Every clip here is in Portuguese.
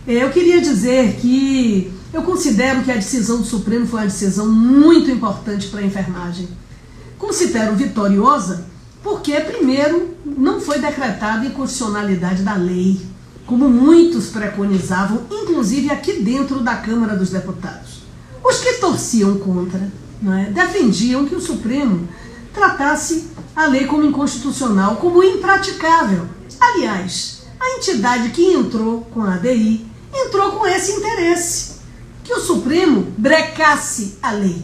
Eu queria dizer que eu considero que a decisão do Supremo foi uma decisão muito importante para a enfermagem. Considero vitoriosa porque, primeiro, não foi decretada a inconstitucionalidade da lei, como muitos preconizavam, inclusive aqui dentro da Câmara dos Deputados. Os que torciam contra, defendiam que o Supremo tratasse a lei como inconstitucional, como impraticável. Aliás, a entidade que entrou com a ADI entrou com esse interesse, que o Supremo brecasse a lei,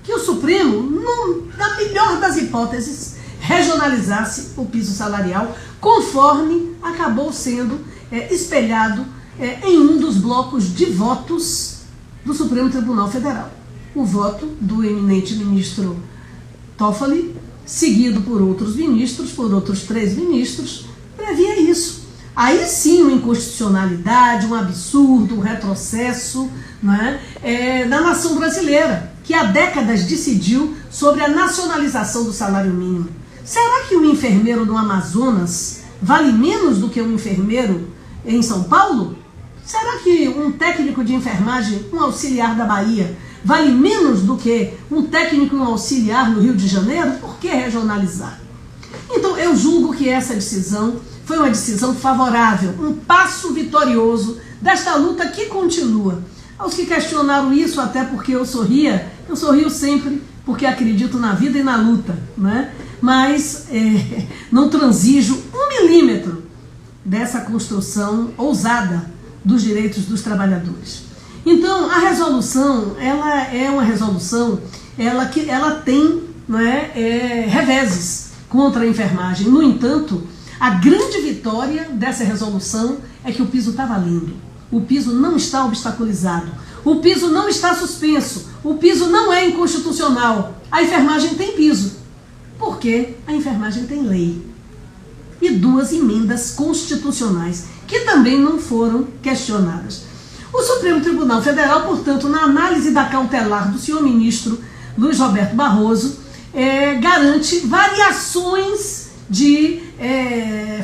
que o Supremo, na melhor das hipóteses, regionalizasse o piso salarial, conforme acabou sendo espelhado em um dos blocos de votos do Supremo Tribunal Federal. O voto do eminente ministro Toffoli, seguido por outros ministros, por outros 3 ministros, previa isso. Aí sim, uma inconstitucionalidade, um absurdo, um retrocesso na nação brasileira, que há décadas decidiu sobre a nacionalização do salário mínimo. Será que um enfermeiro no Amazonas vale menos do que um enfermeiro em São Paulo? Será que um técnico de enfermagem, um auxiliar da Bahia, vale menos do que um técnico e um auxiliar no Rio de Janeiro? Por que regionalizar? Então, eu julgo que essa decisão foi uma decisão favorável, um passo vitorioso desta luta que continua. Aos que questionaram isso, até porque eu sorrio sempre porque acredito na vida e na luta, mas não transijo 1 milímetro dessa construção ousada dos direitos dos trabalhadores. Então, a resolução, ela é uma resolução, que ela tem reveses contra a enfermagem. No entanto, a grande vitória dessa resolução é que o piso está valendo. O piso não está obstaculizado. O piso não está suspenso. O piso não é inconstitucional. A enfermagem tem piso. Porque a enfermagem tem lei. E 2 emendas constitucionais, que também não foram questionadas. O Supremo Tribunal Federal, portanto, na análise da cautelar do senhor ministro Luiz Roberto Barroso, garante variações de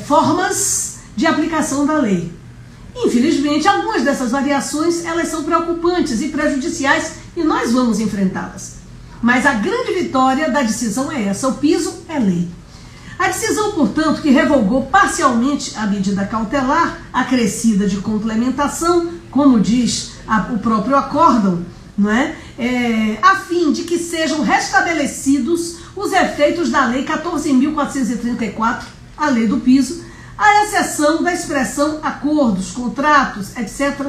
formas de aplicação da lei. Infelizmente, algumas dessas variações elas são preocupantes e prejudiciais e nós vamos enfrentá-las. Mas a grande vitória da decisão é essa: o piso é lei. A decisão, portanto, que revogou parcialmente a medida cautelar acrescida de complementação, como diz o próprio acórdão, a fim de que sejam restabelecidos os efeitos da Lei 14.434, a lei do piso, à exceção da expressão acordos, contratos, etc.,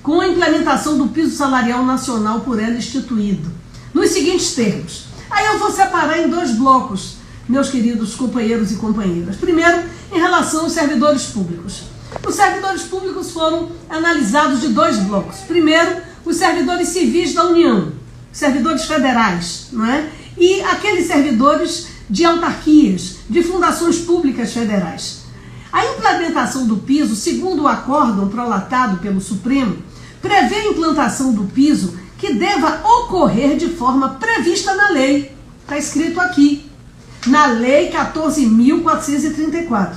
com a implementação do piso salarial nacional por ela instituído, nos seguintes termos. Aí eu vou separar em 2 blocos, meus queridos companheiros e companheiras. Primeiro, em relação aos servidores públicos. Os servidores públicos foram analisados de 2 blocos. Primeiro, os servidores civis da União, servidores federais, e aqueles servidores de autarquias, de fundações públicas federais. A implementação do piso, segundo o acórdão prolatado pelo Supremo, prevê a implantação do piso que deva ocorrer de forma prevista na lei. Está escrito aqui, na Lei 14.434.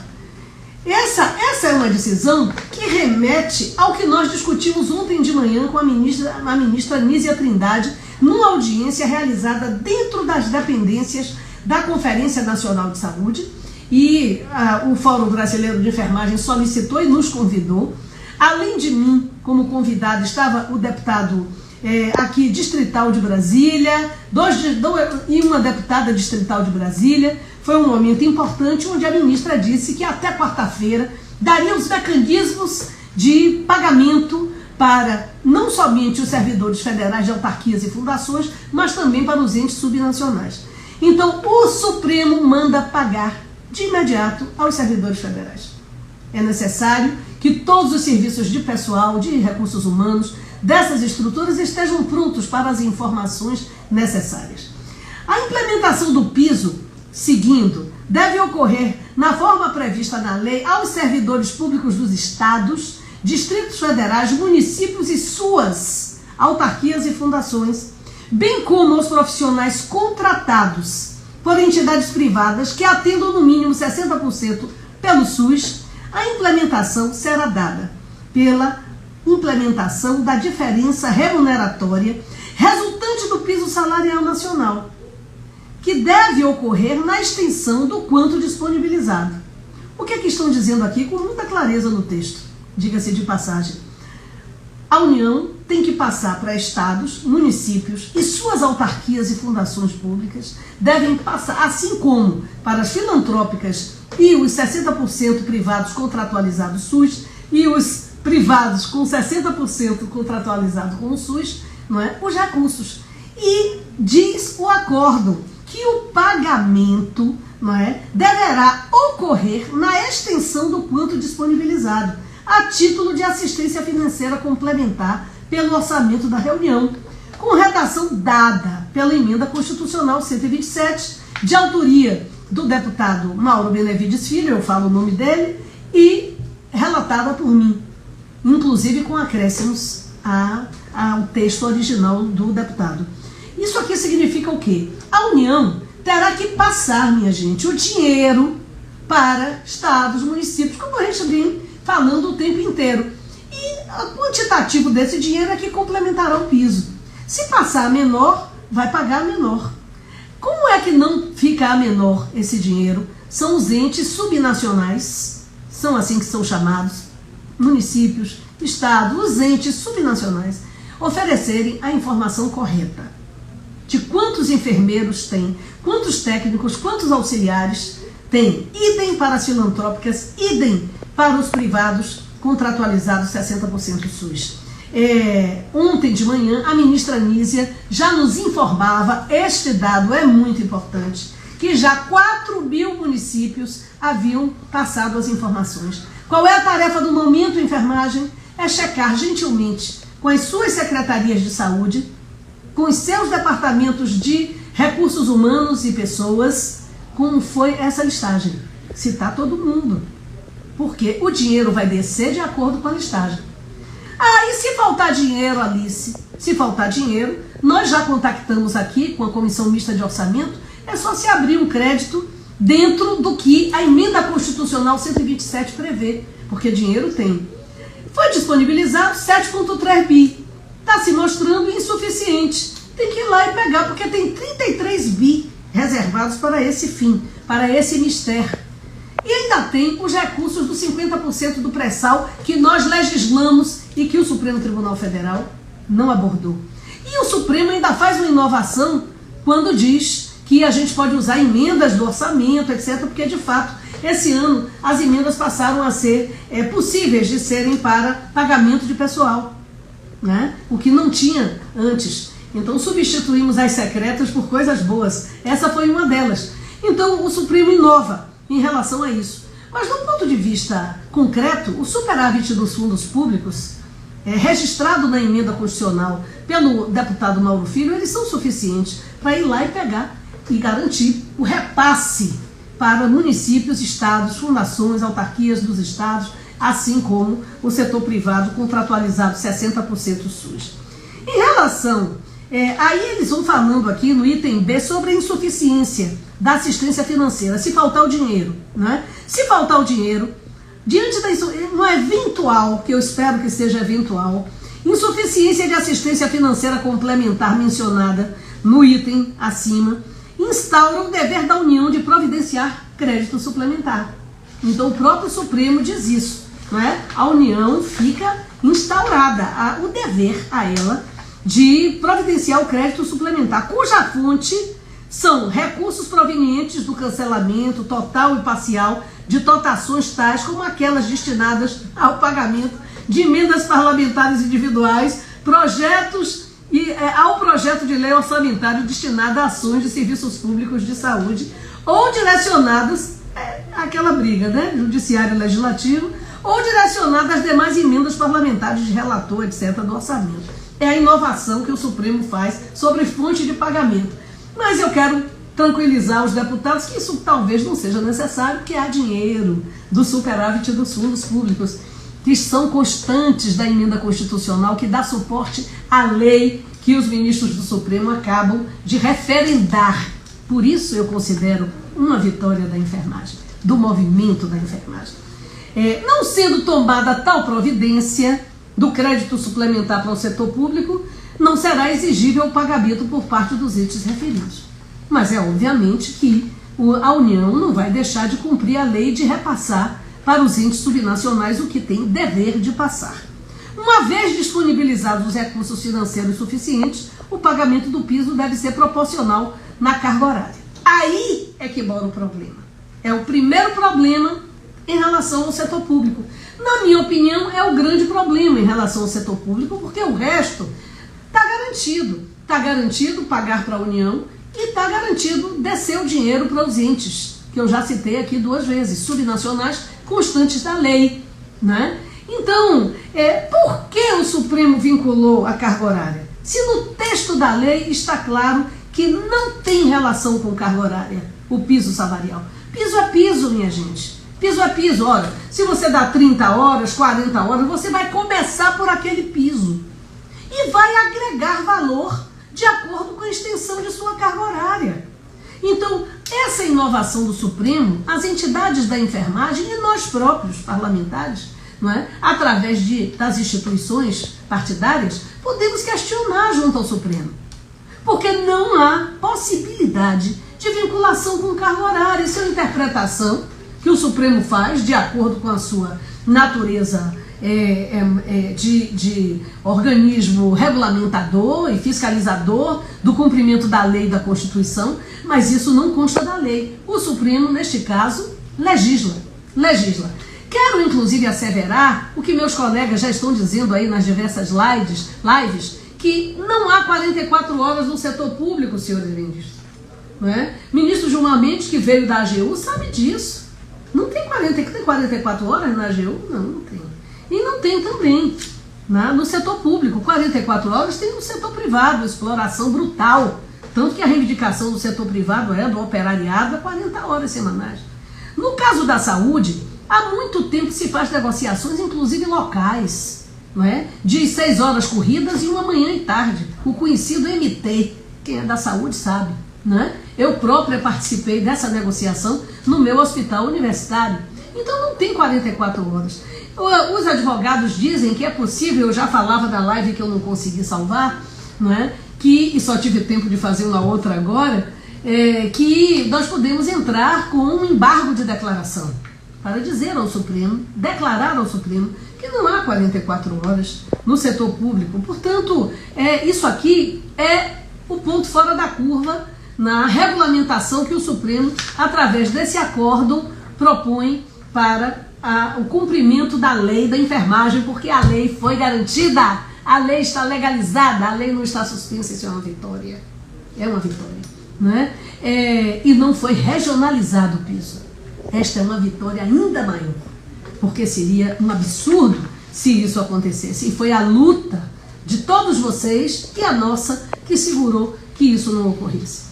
Essa é uma decisão que remete ao que nós discutimos ontem de manhã com a ministra Nízia Trindade, numa audiência realizada dentro das dependências da Conferência Nacional de Saúde, e o Fórum Brasileiro de Enfermagem solicitou e nos convidou. Além de mim, como convidado, estava o deputado aqui distrital de Brasília, e uma deputada distrital de Brasília. Foi um momento importante onde a ministra disse que até quarta-feira daria os mecanismos de pagamento para não somente os servidores federais de autarquias e fundações, mas também para os entes subnacionais. Então, o Supremo manda pagar de imediato aos servidores federais. É necessário que todos os serviços de pessoal, de recursos humanos, dessas estruturas estejam prontos para as informações necessárias. A implementação do piso, seguindo, deve ocorrer na forma prevista na lei aos servidores públicos dos estados, distritos federais, municípios e suas autarquias e fundações, bem como aos profissionais contratados por entidades privadas que atendam no mínimo 60% pelo SUS. A implementação será dada pela implementação da diferença remuneratória resultante do piso salarial nacional, que deve ocorrer na extensão do quanto disponibilizado. O que é que estão dizendo aqui com muita clareza no texto? Diga-se de passagem. A União tem que passar para estados, municípios e suas autarquias e fundações públicas, devem passar, assim como para as filantrópicas e os 60% privados contratualizados SUS e os privados com 60% contratualizado com o SUS, não é? Os recursos. E diz o acordo que o pagamento, não é, deverá ocorrer na extensão do quanto disponibilizado, a título de assistência financeira complementar pelo orçamento da reunião, com redação dada pela Emenda Constitucional 127, de autoria do deputado Mauro Benevides Filho, eu falo o nome dele, e relatada por mim, inclusive com acréscimos ao texto original do deputado. Isso aqui significa o quê? A União terá que passar, minha gente, o dinheiro para estados, municípios, como a gente vem falando o tempo inteiro. E o quantitativo desse dinheiro é que complementará o piso. Se passar a menor, vai pagar a menor. Como é que não fica a menor esse dinheiro? São os entes subnacionais, são assim que são chamados, municípios, estados, os entes subnacionais, oferecerem a informação correta de quantos enfermeiros tem, quantos técnicos, quantos auxiliares tem, idem para as filantrópicas, idem para os privados contratualizados 60% SUS. Ontem de manhã, a ministra Nízia já nos informava, este dado é muito importante, que já 4 mil municípios haviam passado as informações. Qual é a tarefa do momento, enfermagem? É checar gentilmente com as suas secretarias de saúde, com os seus departamentos de recursos humanos e pessoas, como foi essa listagem. Citar todo mundo. Porque o dinheiro vai descer de acordo com a listagem. E se faltar dinheiro, Alice? Se faltar dinheiro, nós já contactamos aqui com a Comissão Mista de Orçamento, é só se abrir um crédito dentro do que a Emenda Constitucional 127 prevê, porque dinheiro tem. Foi disponibilizado 7,3 bi. Está se mostrando insuficiente. Tem que ir lá e pegar, porque tem 33 bi reservados para esse fim, para esse mistério. E ainda tem os recursos dos 50% do pré-sal que nós legislamos e que o Supremo Tribunal Federal não abordou. E o Supremo ainda faz uma inovação quando diz que a gente pode usar emendas do orçamento, etc., porque de fato, esse ano, as emendas passaram a ser possíveis de serem para pagamento de pessoal, né? O que não tinha antes. Então substituímos as secretas por coisas boas. Essa foi uma delas. Então o Supremo inova em relação a isso. Mas do ponto de vista concreto, o superávit dos fundos públicos, registrado na emenda constitucional pelo deputado Mauro Filho, eles são suficientes para ir lá e pegar e garantir o repasse para municípios, estados, fundações, autarquias dos estados, assim como o setor privado contratualizado 60% SUS. Em relação, aí eles vão falando aqui no item B sobre a insuficiência da assistência financeira, se faltar o dinheiro, né? Se faltar o dinheiro, diante da não é eventual, que eu espero que seja eventual, insuficiência de assistência financeira complementar mencionada no item acima, instaura o dever da União de providenciar crédito suplementar. Então o próprio Supremo diz isso, não é? A União fica instaurada, o dever a ela de providenciar o crédito suplementar, cuja fonte são recursos provenientes do cancelamento total e parcial de dotações tais como aquelas destinadas ao pagamento de emendas parlamentares individuais, projetos e ao projeto de lei orçamentário destinado a ações de serviços públicos de saúde ou direcionadas àquela briga, né? Judiciário e legislativo, ou direcionadas às demais emendas parlamentares de relator, etc., do orçamento. É a inovação que o Supremo faz sobre fonte de pagamento. Mas eu quero tranquilizar os deputados que isso talvez não seja necessário, porque há dinheiro do superávit dos fundos públicos, que são constantes da emenda constitucional, que dá suporte à lei que os ministros do Supremo acabam de referendar. Por isso eu considero uma vitória da enfermagem, do movimento da enfermagem. Não sendo tomada tal providência, do crédito suplementar para o setor público, não será exigível o pagamento por parte dos entes referidos. Mas é obviamente que a União não vai deixar de cumprir a lei de repassar para os entes subnacionais o que tem dever de passar. Uma vez disponibilizados os recursos financeiros suficientes, o pagamento do piso deve ser proporcional na carga horária. Aí é que mora o problema. É o primeiro problema em relação ao setor público. Na minha opinião, é o grande problema em relação ao setor público, porque o resto está garantido. Está garantido pagar para a União e está garantido descer o dinheiro para os entes, que eu já citei aqui 2 vezes, subnacionais constantes da lei, né? Então, por que o Supremo vinculou a carga horária? Se no texto da lei está claro que não tem relação com carga horária, o piso salarial. Piso é piso, minha gente. Piso é piso. Ora, se você dá 30 horas, 40 horas, você vai começar por aquele piso e vai agregar valor de acordo com a extensão de sua carga horária. Então, essa inovação do Supremo, as entidades da enfermagem e nós próprios, parlamentares, não é? Através das instituições partidárias, podemos questionar junto ao Supremo. Porque não há possibilidade de vinculação com carga horária. Isso é uma interpretação que o Supremo faz de acordo com a sua natureza de organismo regulamentador e fiscalizador do cumprimento da lei e da Constituição, mas isso não consta da lei. O Supremo, neste caso, legisla. Quero, inclusive, asseverar o que meus colegas já estão dizendo aí nas diversas lives, que não há 44 horas no setor público, senhores ministros. Não é? Ministro Gilmar Mendes, que veio da AGU, sabe disso. Não tem 44 horas na AGU? Não tem. E não tem também no setor público. 44 horas tem no setor privado, exploração brutal. Tanto que a reivindicação do setor privado do operariado, 40 horas semanais. No caso da saúde, há muito tempo se faz negociações, inclusive locais, não é? De 6 horas corridas e uma manhã e tarde. O conhecido MT, quem é da saúde sabe, né? Eu própria participei dessa negociação no meu hospital universitário. Então não tem 44 horas. Os advogados dizem que é possível, eu já falava da live que eu não consegui salvar, não é? E só tive tempo de fazer uma outra agora, que nós podemos entrar com um embargo de declaração para dizer ao Supremo, declarar ao Supremo que não há 44 horas no setor público. Portanto, isso aqui é o ponto fora da curva na regulamentação que o Supremo, através desse acórdão, propõe para o cumprimento da lei da enfermagem, porque a lei foi garantida, a lei está legalizada, a lei não está suspensa. Isso é uma vitória. É uma vitória. Né? E não foi regionalizado o piso. Esta é uma vitória ainda maior, porque seria um absurdo se isso acontecesse. E foi a luta de todos vocês e a nossa que segurou que isso não ocorresse.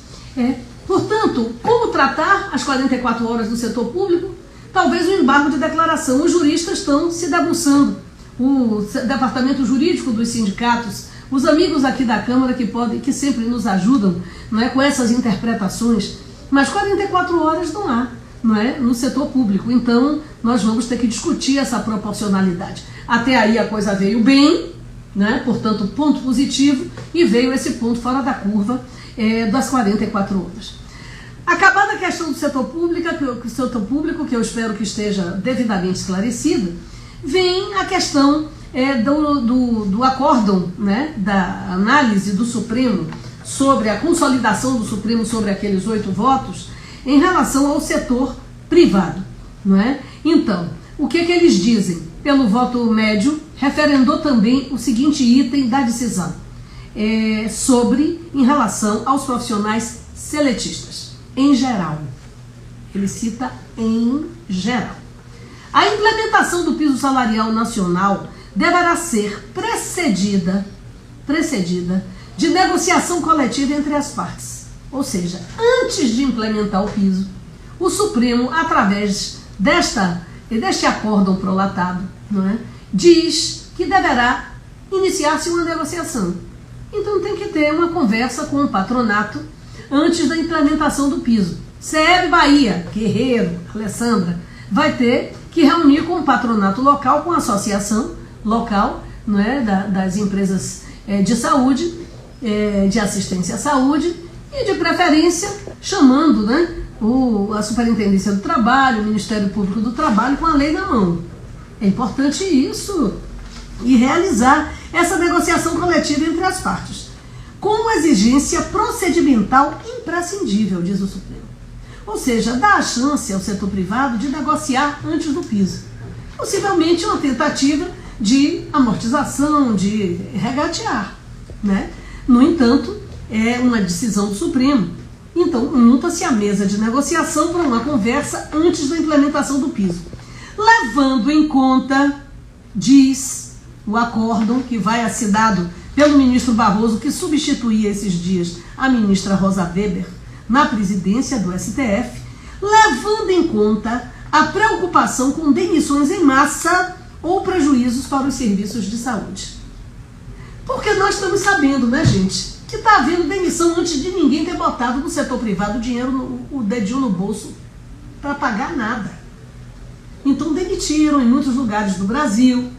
Portanto, como tratar as 44 horas no setor público? Talvez um embargo de declaração. Os juristas estão se debruçando. O departamento jurídico dos sindicatos, os amigos aqui da Câmara que sempre nos ajudam, não é, com essas interpretações, mas 44 horas não há, não é, no setor público. Então, nós vamos ter que discutir essa proporcionalidade. Até aí a coisa veio bem, né, portanto, ponto positivo, e veio esse ponto fora da curva das 44 horas. Acabada a questão do setor público, que eu espero que esteja devidamente esclarecida, vem a questão do acórdão, né, da análise do Supremo sobre a consolidação do Supremo sobre aqueles 8 votos em relação ao setor privado. Não é? Então, o que eles dizem? Pelo voto médio, referendou também o seguinte item da decisão, em relação aos profissionais seletistas, em geral. Ele cita em geral. A implementação do piso salarial nacional deverá ser precedida de negociação coletiva entre as partes. Ou seja, antes de implementar o piso, o Supremo, através deste acórdão prolatado, não é, diz que deverá iniciar-se uma negociação. Então tem que ter uma conversa com o patronato antes da implementação do piso. CEB Bahia, Guerreiro, Alessandra, vai ter que reunir com o patronato local, com a associação local, não é, das empresas de saúde, de assistência à saúde, e de preferência chamando, né, a Superintendência do Trabalho, o Ministério Público do Trabalho com a lei na mão. É importante isso, e realizar essa negociação coletiva entre as partes, como exigência procedimental imprescindível, diz o Supremo. Ou seja, dá a chance ao setor privado de negociar antes do piso. Possivelmente uma tentativa de amortização, de regatear, né? No entanto, é uma decisão do Supremo. Então, monta-se a mesa de negociação para uma conversa antes da implementação do piso, levando em conta, diz o acórdão que vai assinado pelo ministro Barroso, que substituía esses dias a ministra Rosa Weber na presidência do STF, levando em conta a preocupação com demissões em massa ou prejuízos para os serviços de saúde. Porque nós estamos sabendo, né, gente, que está havendo demissão antes de ninguém ter botado no setor privado o dinheiro, o dedinho no bolso, para pagar nada. Então demitiram em muitos lugares do Brasil.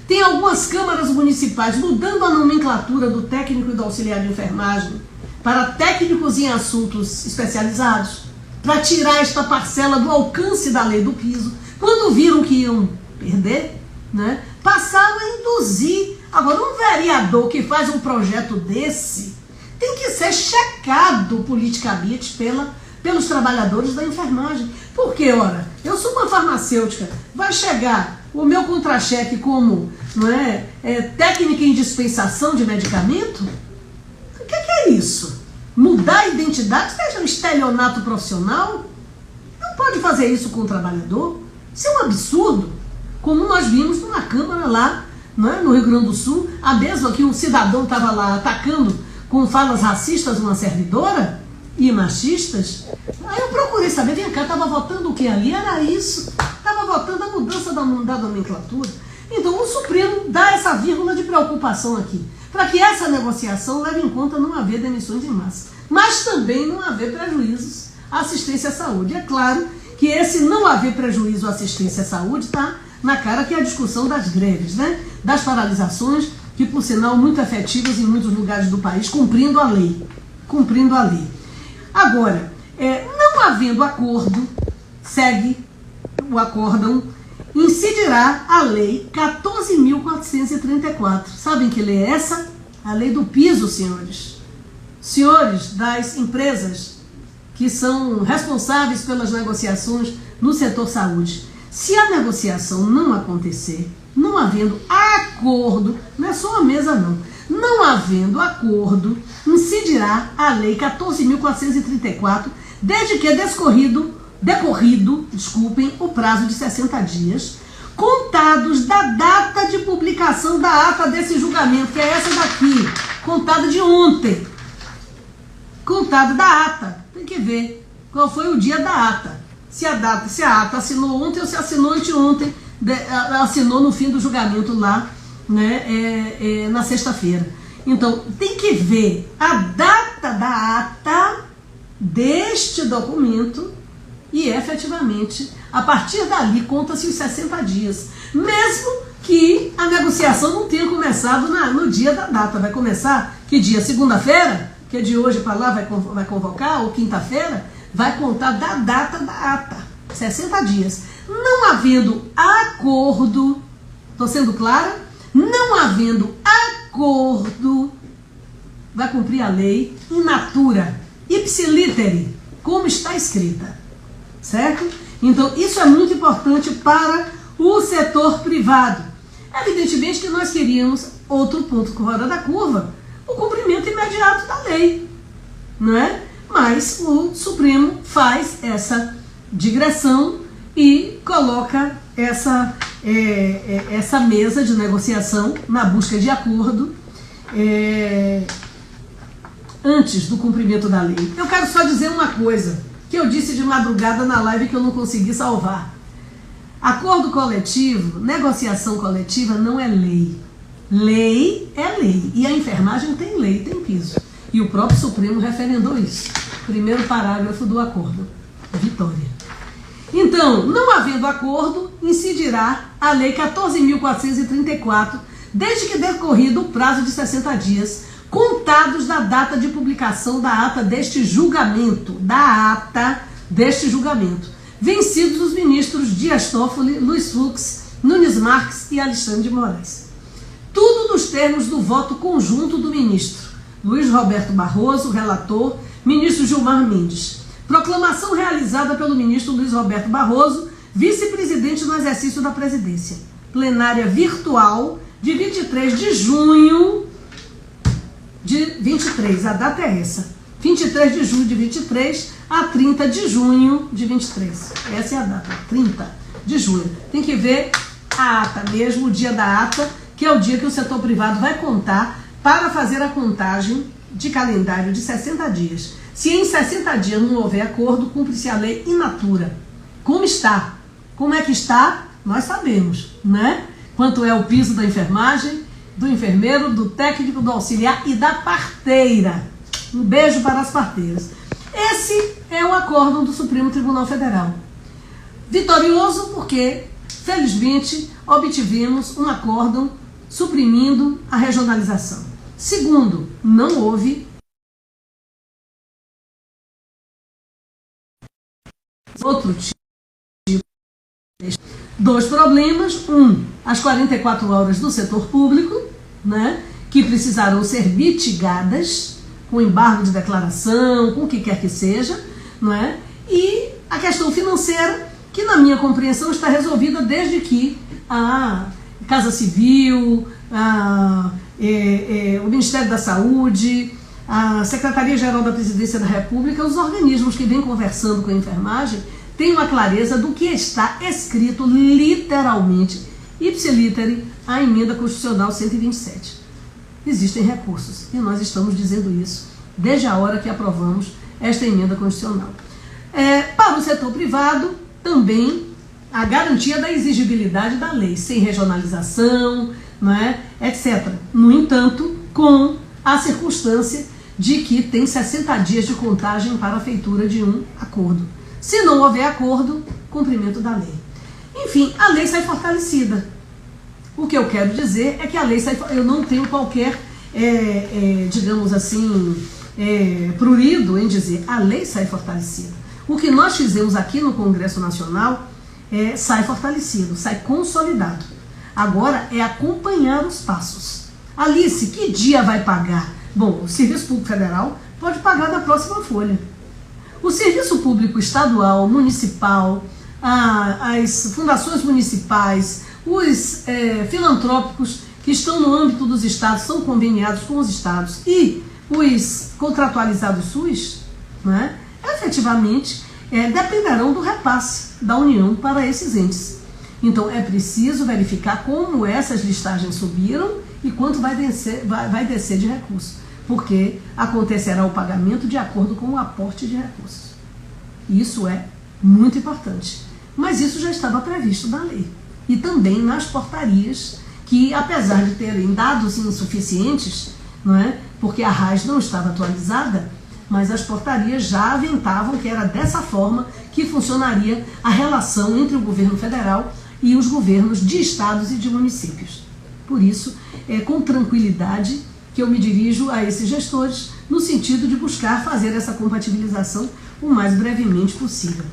Tem algumas câmaras municipais mudando a nomenclatura do técnico e do auxiliar de enfermagem para técnicos em assuntos especializados, para tirar esta parcela do alcance da lei do piso. Quando viram que iam perder, né, passaram a induzir. Agora, um vereador que faz um projeto desse tem que ser checado politicamente pelos trabalhadores da enfermagem. Porque, ora, eu sou uma farmacêutica, vai chegar o meu contra-cheque como, não é, técnica em dispensação de medicamento? O que é isso? Mudar a identidade, seja um estelionato profissional? Não pode fazer isso com o trabalhador. Isso é um absurdo. Como nós vimos numa Câmara lá, não é, no Rio Grande do Sul, a mesma que um cidadão estava lá atacando com falas racistas uma servidora e machistas. Aí eu procurei saber, vem cá, estava votando o que ali? Era isso. Estava votando a mudança da nomenclatura. Então o Supremo dá essa vírgula de preocupação aqui, para que essa negociação leve em conta não haver demissões em massa, mas também não haver prejuízos à assistência à saúde. É claro que esse não haver prejuízo à assistência à saúde está na cara, que é a discussão das greves, né? Das paralisações, que por sinal muito efetivas em muitos lugares do país, cumprindo a lei. Cumprindo a lei. Agora, não havendo acordo, segue o acórdão, incidirá a lei 14.434. Sabem que lei é essa? A lei do piso, senhores. Senhores das empresas que são responsáveis pelas negociações no setor saúde. Se a negociação não acontecer, não havendo acordo, não é só a mesa não, não havendo acordo, incidirá a lei 14.434, desde que decorrido, o prazo de 60 dias, contados da data de publicação da ata desse julgamento, que é essa daqui, contada de ontem. Contado da ata. Tem que ver qual foi o dia da ata. Se a ata assinou ontem ou se assinou anteontem, assinou no fim do julgamento lá, né, na sexta-feira. Então, tem que ver a data da ata deste documento e, efetivamente, a partir dali, conta-se os 60 dias. Mesmo que a negociação não tenha começado no dia da data. Vai começar, que dia? Segunda-feira? Que de hoje para lá vai convocar, ou quinta-feira? Vai contar da data da ata. 60 dias. Não havendo acordo, estou sendo clara? Não havendo acordo, vai cumprir a lei in natura, ipsiliteri, como está escrita. Certo? Então, isso é muito importante para o setor privado. Evidentemente que nós queríamos outro ponto fora da curva, o cumprimento imediato da lei, não é? Mas o Supremo faz essa digressão e coloca essa mesa de negociação na busca de acordo antes do cumprimento da lei. Eu quero só dizer uma coisa que eu disse de madrugada na live que eu não consegui salvar. Acordo coletivo, negociação coletiva não é lei. Lei é lei. E a enfermagem tem lei, tem piso. E o próprio Supremo referendou isso. Primeiro parágrafo do acordo. Vitória. Então, não havendo acordo, incidirá a Lei 14.434, desde que decorrido o prazo de 60 dias, contados da data de publicação da ata deste julgamento, vencidos os ministros Dias Toffoli, Luiz Fux, Nunes Marques e Alexandre de Moraes. Tudo nos termos do voto conjunto do ministro Luiz Roberto Barroso, relator, ministro Gilmar Mendes. Proclamação realizada pelo ministro Luiz Roberto Barroso, vice-presidente no exercício da presidência. Plenária virtual de 23 de junho de 23, a data é essa, 23 de junho de 23 a 30 de junho de 23, essa é a data, 30 de junho, tem que ver a ata mesmo, o dia da ata, que é o dia que o setor privado vai contar para fazer a contagem de calendário de 60 dias. Se em 60 dias não houver acordo, cumpre-se a lei in natura. Como está? Como é que está? Nós sabemos, né? Quanto é o piso da enfermagem, do enfermeiro, do técnico, do auxiliar e da parteira. Um beijo para as parteiras. Esse é o acórdão do Supremo Tribunal Federal. Vitorioso porque, felizmente, obtivemos um acórdão suprimindo a regionalização. Segundo, não houve outro tipo. Dois problemas. As 44 horas do setor público, né, que precisarão ser mitigadas com embargo de declaração, com o que quer que seja, não é? E a questão financeira, que na minha compreensão está resolvida desde que a Casa Civil, o Ministério da Saúde, a Secretaria-Geral da Presidência da República, os organismos que vêm conversando com a enfermagem, têm uma clareza do que está escrito literalmente, ipsiliteri, a emenda constitucional 127. Existem recursos e nós estamos dizendo isso desde a hora que aprovamos esta emenda constitucional. Para o setor privado, também a garantia da exigibilidade da lei, sem regionalização, não é, etc. No entanto, com a circunstância de que tem 60 dias de contagem para a feitura de um acordo. Se não houver acordo, cumprimento da lei. Enfim, a lei sai fortalecida. O que eu quero dizer é que a lei sai... Eu não tenho qualquer, digamos assim, prurido em dizer a lei sai fortalecida. O que nós fizemos aqui no Congresso Nacional sai fortalecido, sai consolidado. Agora é acompanhar os passos. Alice, que dia vai pagar? Bom, o Serviço Público Federal pode pagar na próxima folha. O Serviço Público Estadual, Municipal, as fundações municipais, os filantrópicos que estão no âmbito dos estados, são conveniados com os estados, e os contratualizados SUS, né, efetivamente dependerão do repasse da União para esses entes. Então é preciso verificar como essas listagens subiram e quanto vai descer de recurso, porque acontecerá o pagamento de acordo com o aporte de recursos. Isso é muito importante. Mas isso já estava previsto na lei. E também nas portarias, que apesar de terem dados insuficientes, não é? Porque a RAS não estava atualizada, mas as portarias já aventavam que era dessa forma que funcionaria a relação entre o governo federal e os governos de estados e de municípios. Por isso, é com tranquilidade que eu me dirijo a esses gestores no sentido de buscar fazer essa compatibilização o mais brevemente possível.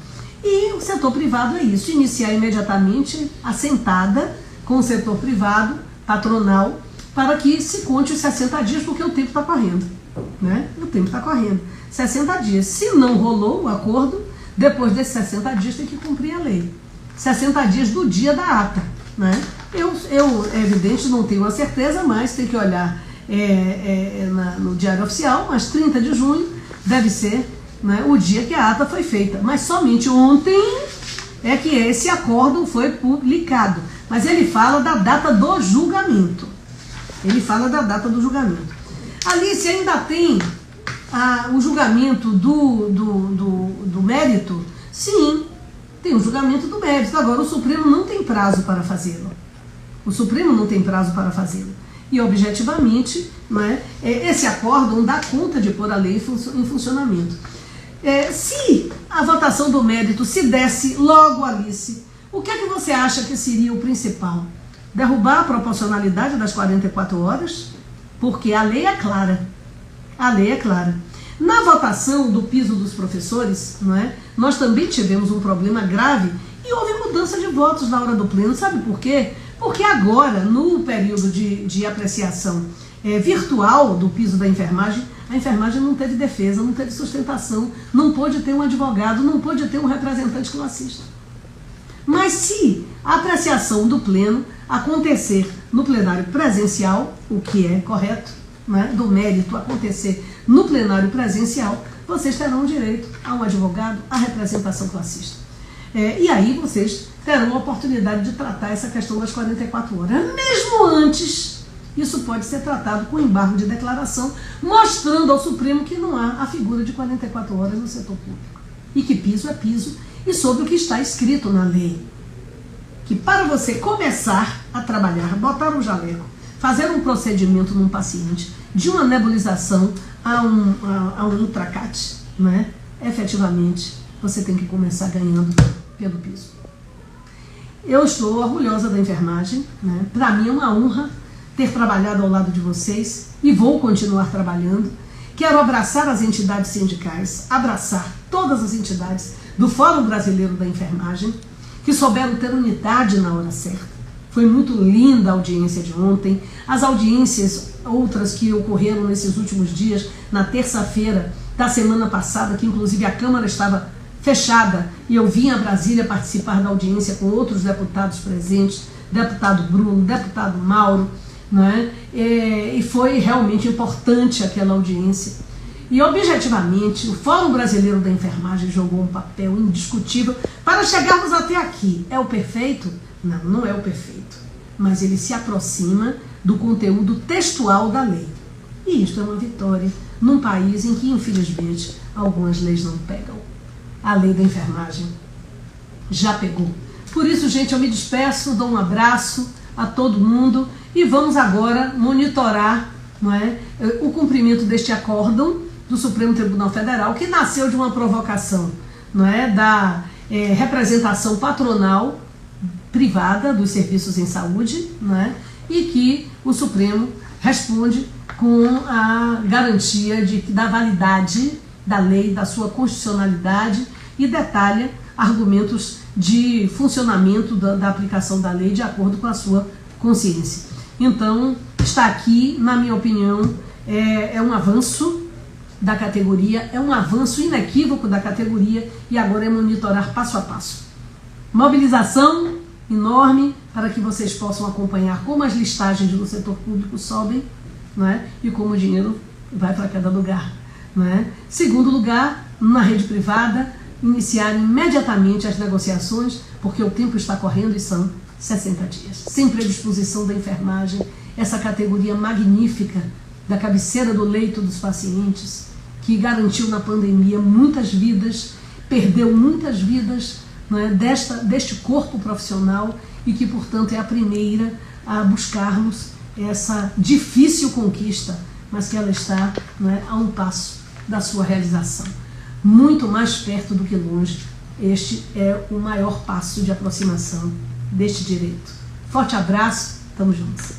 E o setor privado é isso, iniciar imediatamente a sentada com o setor privado, patronal, para que se conte os 60 dias, porque o tempo está correndo, né? O tempo está correndo. 60 dias. Se não rolou o acordo, depois desses 60 dias tem que cumprir a lei. 60 dias do dia da ata, né? Eu é evidente, não tenho a certeza, mas tem que olhar no Diário Oficial, mas 30 de junho deve ser, né, o dia que a ata foi feita. Mas somente ontem é que esse acórdão foi publicado. Mas ele fala da data do julgamento. Ele fala da data do julgamento. Alice, ainda tem o julgamento do mérito? Sim, tem o julgamento do mérito. Agora, o Supremo não tem prazo para fazê-lo. O Supremo não tem prazo para fazê-lo. E, objetivamente, né, esse acórdão dá conta de pôr a lei em funcionamento. Se a votação do mérito se desse logo, Alice, o que é que você acha que seria o principal? derrubar a proporcionalidade das 44 horas, porque a lei é clara. A lei é clara. Na votação do piso dos professores, não é, nós também tivemos um problema grave e houve mudança de votos na hora do pleno. Sabe por quê? Porque agora, no período de apreciação virtual do piso da enfermagem, a enfermagem não teve defesa, não teve sustentação, não pôde ter um advogado, não pôde ter um representante classista. Mas se a apreciação do pleno acontecer no plenário presencial, o que é correto, né, do mérito acontecer no plenário presencial, vocês terão direito a um advogado, à representação classista. E aí vocês terão a oportunidade de tratar essa questão das 44 horas. Mesmo antes, isso pode ser tratado com embargo de declaração, mostrando ao Supremo que não há a figura de 44 horas no setor público. E que piso é piso, e sobre o que está escrito na lei. Que para você começar a trabalhar, botar um jaleco, fazer um procedimento num paciente, de uma nebulização a um ultracate, né? Efetivamente, você tem que começar ganhando pelo piso. Eu estou orgulhosa da enfermagem, né? Para mim é uma honra ter trabalhado ao lado de vocês e vou continuar trabalhando. Quero abraçar as entidades sindicais, abraçar todas as entidades do Fórum Brasileiro da Enfermagem, que souberam ter unidade na hora certa. Foi muito linda a audiência de ontem, as audiências outras que ocorreram nesses últimos dias, na terça-feira da semana passada, que inclusive a Câmara estava fechada, e eu vim a Brasília participar da audiência com outros deputados presentes, deputado Bruno, deputado Mauro, não é? E foi realmente importante aquela audiência. E objetivamente, o Fórum Brasileiro da Enfermagem jogou um papel indiscutível para chegarmos até aqui. É o perfeito? Não, não é o perfeito. Mas ele se aproxima do conteúdo textual da lei. E isto é uma vitória num país em que, infelizmente, algumas leis não pegam. A lei da enfermagem já pegou. Por isso, gente, eu me despeço, dou um abraço a todo mundo e vamos agora monitorar, não é, o cumprimento deste acórdão do Supremo Tribunal Federal, que nasceu de uma provocação, não é, da representação patronal privada dos serviços em saúde, não é, e que o Supremo responde com a garantia da validade da lei, da sua constitucionalidade, e detalha argumentos de funcionamento da aplicação da lei de acordo com a sua consciência. Então, está aqui, na minha opinião, é um avanço da categoria, é um avanço inequívoco da categoria, e agora é monitorar passo a passo. Mobilização enorme para que vocês possam acompanhar como as listagens do setor público sobem, não é? E como o dinheiro vai para cada lugar. Não é? Segundo lugar, na rede privada, iniciar imediatamente as negociações, porque o tempo está correndo e são 60 dias. Sem predisposição da enfermagem, essa categoria magnífica da cabeceira do leito dos pacientes, que garantiu na pandemia muitas vidas, perdeu muitas vidas, não é, deste corpo profissional, e que, portanto, é a primeira a buscarmos essa difícil conquista, mas que ela está, não é, a um passo da sua realização. Muito mais perto do que longe, este é o maior passo de aproximação deste direito. Forte abraço, tamo juntos.